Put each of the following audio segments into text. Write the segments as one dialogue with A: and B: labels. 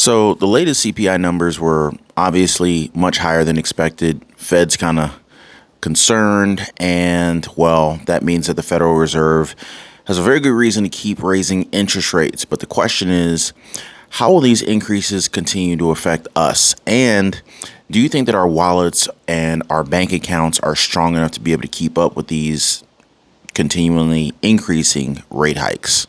A: So the latest CPI numbers were obviously much higher than expected. Fed's kind of concerned, and well, that means that the Federal Reserve has a very good reason to keep raising interest rates. But the question is, how will these increases continue to affect us? And do you think that our wallets and our bank accounts are strong enough to be able to keep up with these continually increasing rate hikes?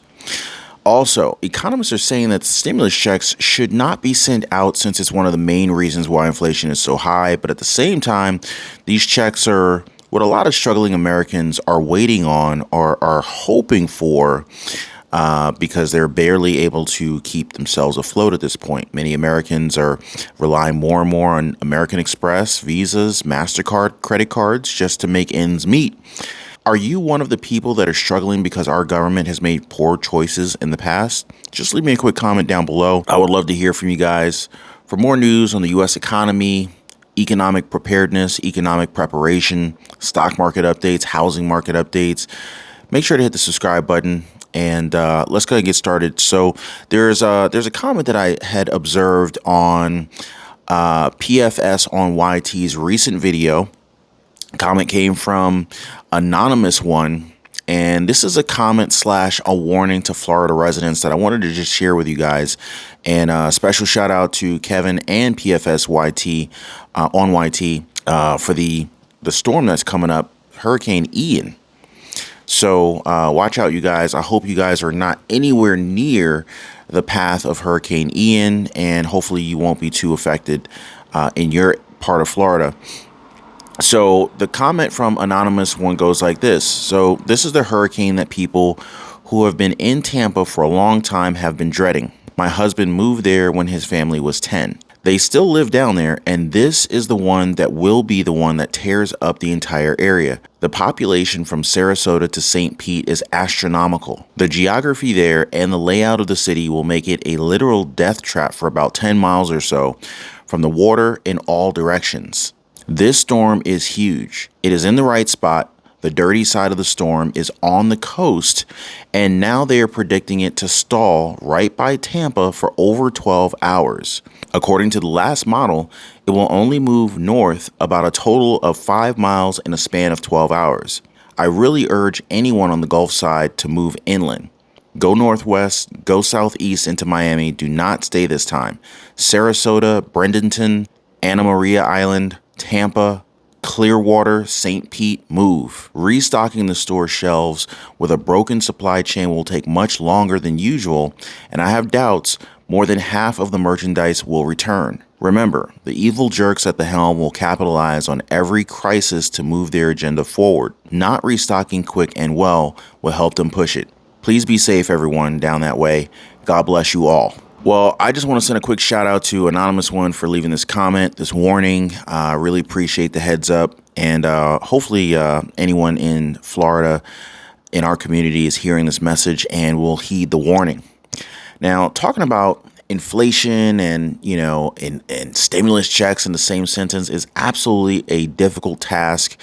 A: Also, economists are saying that stimulus checks should not be sent out since it's one of the main reasons why inflation is so high. But at the same time, these checks are what a lot of struggling Americans are waiting on or are hoping for because they're barely able to keep themselves afloat at this point. Many Americans are relying more and more on American Express, Visas, MasterCard, credit cards just to make ends meet. Are you one of the people that are struggling because our government has made poor choices in the past? Just leave me a quick comment down below. I would love to hear from you guys. For more news on the U.S. economy, economic preparedness, economic preparation, stock market updates, housing market updates, make sure to hit the subscribe button. And let's go ahead and get started. So there's a comment that I had observed on PFS on YT's recent video. Comment came from Anonymous One, and this is a comment / a warning to Florida residents that I wanted to just share with you guys. And a special shout out to Kevin and PFS YT on YT for the storm that's coming up, Hurricane Ian. So watch out, you guys. I hope you guys are not anywhere near the path of Hurricane Ian, and hopefully you won't be too affected in your part of Florida. So the comment from Anonymous One goes like this. So this is the hurricane that people who have been in Tampa for a long time have been dreading. My husband moved there when his family was 10. They still live down there, and this is the one that will be the one that tears up the entire area. The population from Sarasota to St. Pete is astronomical. The geography there and the layout of the city will make it a literal death trap for about 10 miles or so from the water in all directions. This storm is huge. It is in the right spot. The dirty side of the storm is on the coast, and now they are predicting it to stall right by Tampa for over 12 hours. According to the last model, it will only move north about a total of 5 miles in a span of 12 hours. I really urge anyone on the Gulf side to move inland. Go northwest, go southeast into Miami. Do not stay this time. Sarasota, Bradenton, Anna Maria Island, Tampa, Clearwater, St. Pete, move. Restocking the store shelves with a broken supply chain will take much longer than usual, and I have doubts more than half of the merchandise will return. Remember, the evil jerks at the helm will capitalize on every crisis to move their agenda forward. Not restocking quick and well will help them push it. Please be safe, everyone, down that way. God bless you all. Well, I just want to send a quick shout out to Anonymous One for leaving this comment, this warning. I really appreciate the heads up. And hopefully anyone in Florida in our community is hearing this message and will heed the warning. Now, talking about inflation and, and stimulus checks in the same sentence is absolutely a difficult task.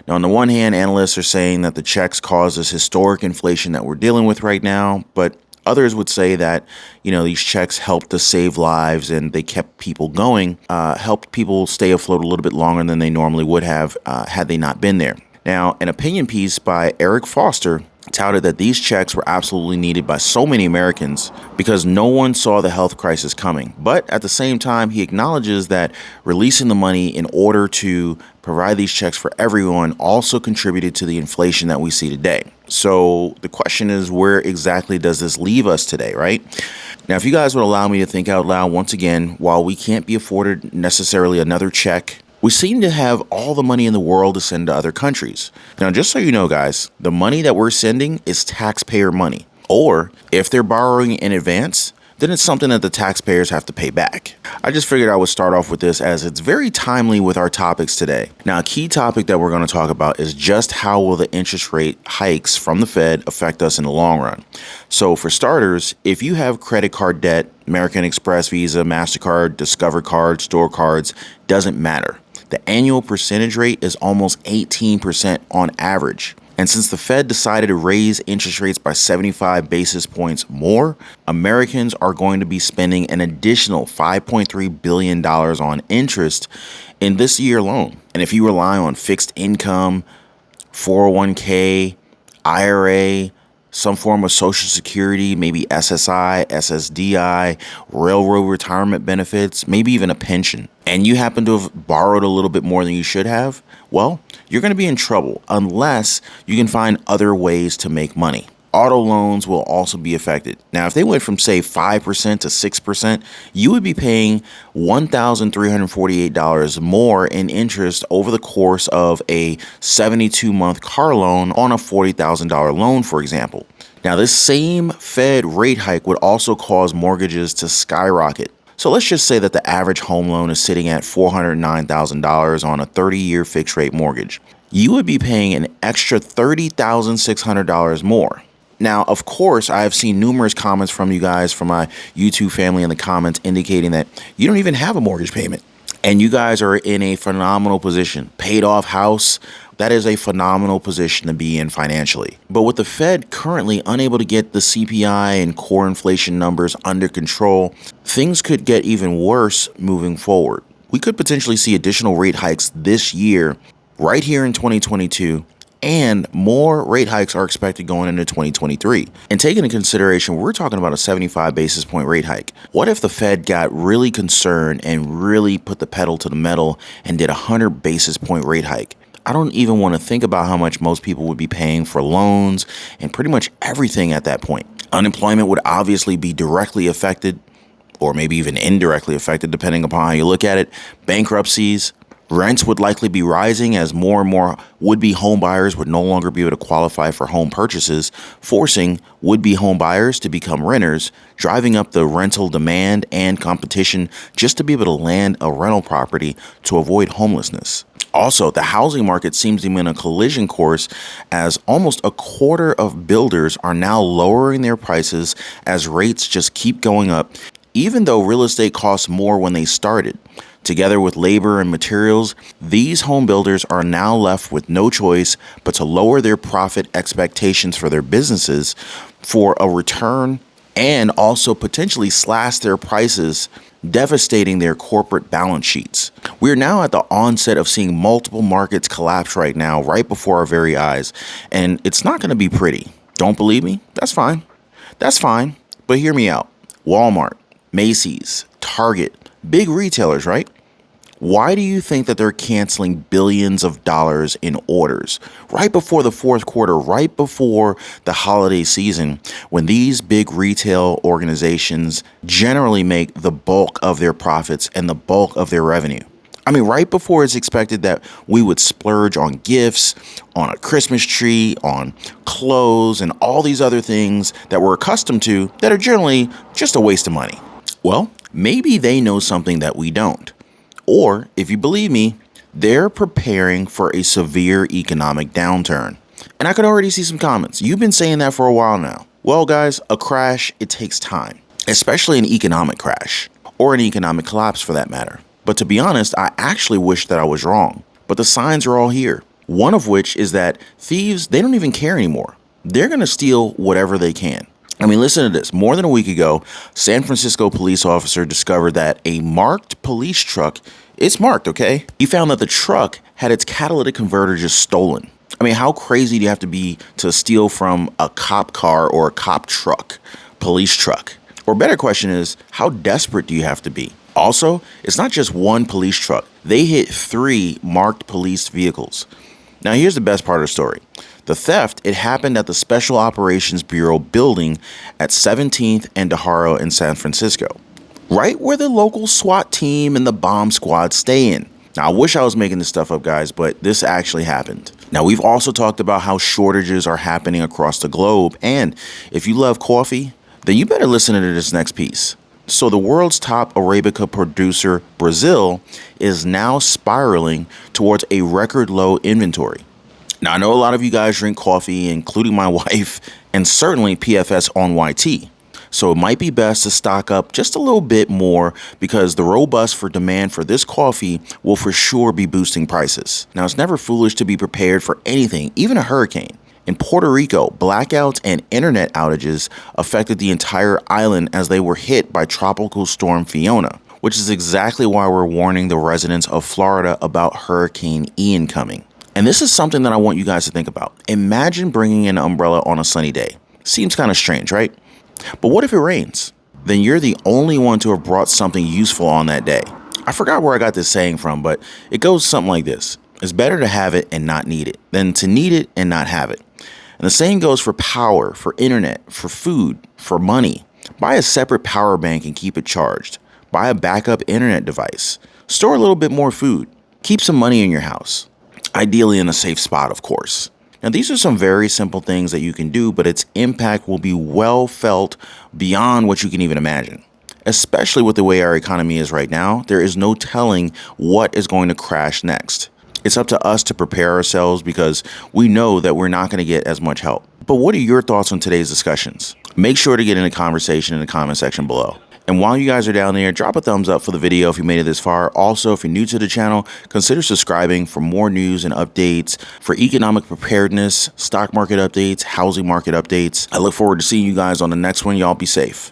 A: Now, on the one hand, analysts are saying that the checks cause this historic inflation that we're dealing with right now, but others would say that, these checks helped to save lives and they kept people going, helped people stay afloat a little bit longer than they normally would have had they not been there. Now, an opinion piece by Eric Foster touted that these checks were absolutely needed by so many Americans because no one saw the health crisis coming. But at the same time, he acknowledges that releasing the money in order to provide these checks for everyone also contributed to the inflation that we see today. So the question is, where exactly does this leave us today, right? Now, if you guys would allow me to think out loud once again, while we can't be afforded necessarily another check, we seem to have all the money in the world to send to other countries. Now, just so you know, guys, the money that we're sending is taxpayer money. Or if they're borrowing in advance, then it's something that the taxpayers have to pay back. I just figured I would start off with this as it's very timely with our topics today. Now, a key topic that we're going to talk about is just how will the interest rate hikes from the Fed affect us in the long run. So for starters, if you have credit card debt, American Express, Visa, MasterCard, Discover Card, Store Cards, doesn't matter. The annual percentage rate is almost 18% on average. And since the Fed decided to raise interest rates by 75 basis points more, Americans are going to be spending an additional $5.3 billion on interest in this year alone. And if you rely on fixed income, 401k, IRA, some form of Social Security, maybe SSI, SSDI, railroad retirement benefits, maybe even a pension, and you happen to have borrowed a little bit more than you should have, well, you're going to be in trouble unless you can find other ways to make money. Auto loans will also be affected. Now, if they went from, say, 5% to 6%, you would be paying $1,348 more in interest over the course of a 72-month car loan on a $40,000 loan, for example. Now, this same Fed rate hike would also cause mortgages to skyrocket. So let's just say that the average home loan is sitting at $409,000 on a 30-year fixed rate mortgage. You would be paying an extra $30,600 more. Now, of course, I have seen numerous comments from you guys, from my YouTube family in the comments, indicating that you don't even have a mortgage payment and you guys are in a phenomenal position. Paid off house, that is a phenomenal position to be in financially. But with the Fed currently unable to get the CPI and core inflation numbers under control, things could get even worse moving forward. We could potentially see additional rate hikes this year, right here in 2022. And more rate hikes are expected going into 2023. And taking into consideration, we're talking about a 75 basis point rate hike. What if the Fed got really concerned and really put the pedal to the metal and did a 100 basis point rate hike? I don't even want to think about how much most people would be paying for loans and pretty much everything at that point. Unemployment would obviously be directly affected, or maybe even indirectly affected, depending upon how you look at it. Bankruptcies. Rents would likely be rising as more and more would-be home buyers would no longer be able to qualify for home purchases, forcing would-be home buyers to become renters, driving up the rental demand and competition just to be able to land a rental property to avoid homelessness. Also, the housing market seems to be in a collision course as almost a quarter of builders are now lowering their prices as rates just keep going up, even though real estate costs more when they started. Together with labor and materials, these home builders are now left with no choice but to lower their profit expectations for their businesses for a return and also potentially slash their prices, devastating their corporate balance sheets. We're now at the onset of seeing multiple markets collapse right now, right before our very eyes, and it's not going to be pretty. Don't believe me? That's fine. That's fine. But hear me out. Walmart, Macy's, Target, big retailers, right? Why do you think that they're canceling billions of dollars in orders right before the fourth quarter, right before the holiday season, when these big retail organizations generally make the bulk of their profits and the bulk of their revenue? I mean, right before it's expected that we would splurge on gifts, on a Christmas tree, on clothes, and all these other things that we're accustomed to that are generally just a waste of money. Well, maybe they know something that we don't. Or, if you believe me, they're preparing for a severe economic downturn. And I could already see some comments. You've been saying that for a while now. Well, guys, a crash, it takes time, especially an economic crash, or an economic collapse for that matter. But to be honest, I actually wish that I was wrong. But the signs are all here. One of which is that thieves, they don't even care anymore. They're going to steal whatever they can. I mean, listen to this. More than a week ago, San Francisco police officer discovered that a marked police truck, it's marked, okay? He found that the truck had its catalytic converter just stolen. I mean, how crazy do you have to be to steal from a cop car or a cop truck, police truck? Or better question is, how desperate do you have to be? Also, it's not just one police truck. They hit 3 marked police vehicles. Now, here's the best part of the story. The theft, it happened at the Special Operations Bureau building at 17th and DeHaro in San Francisco, right where the local SWAT team and the bomb squad stay in. Now, I wish I was making this stuff up, guys, but this actually happened. Now, we've also talked about how shortages are happening across the globe, and if you love coffee, then you better listen to this next piece. So the world's top Arabica producer, Brazil, is now spiraling towards a record low inventory. Now, I know a lot of you guys drink coffee, including my wife, and certainly PFS on YT. So it might be best to stock up just a little bit more because the robust for demand for this coffee will for sure be boosting prices. Now, it's never foolish to be prepared for anything, even a hurricane. In Puerto Rico, blackouts and internet outages affected the entire island as they were hit by Tropical Storm Fiona, which is exactly why we're warning the residents of Florida about Hurricane Ian coming. And this is something that I want you guys to think about. Imagine bringing an umbrella on a sunny day. Seems kind of strange, right? But what if it rains? Then you're the only one to have brought something useful on that day. I forgot where I got this saying from, but it goes something like this. It's better to have it and not need it than to need it and not have it. And the same goes for power, for internet, for food, for money. Buy a separate power bank and keep it charged. Buy a backup internet device. Store a little bit more food. Keep some money in your house. Ideally in a safe spot, of course. Now, these are some very simple things that you can do, but its impact will be well felt beyond what you can even imagine. Especially with the way our economy is right now, there is no telling what is going to crash next. It's up to us to prepare ourselves because we know that we're not going to get as much help. But what are your thoughts on today's discussions? Make sure to get in a conversation in the comment section below. And while you guys are down there, drop a thumbs up for the video if you made it this far. Also, if you're new to the channel, consider subscribing for more news and updates for economic preparedness, stock market updates, housing market updates. I look forward to seeing you guys on the next one. Y'all be safe.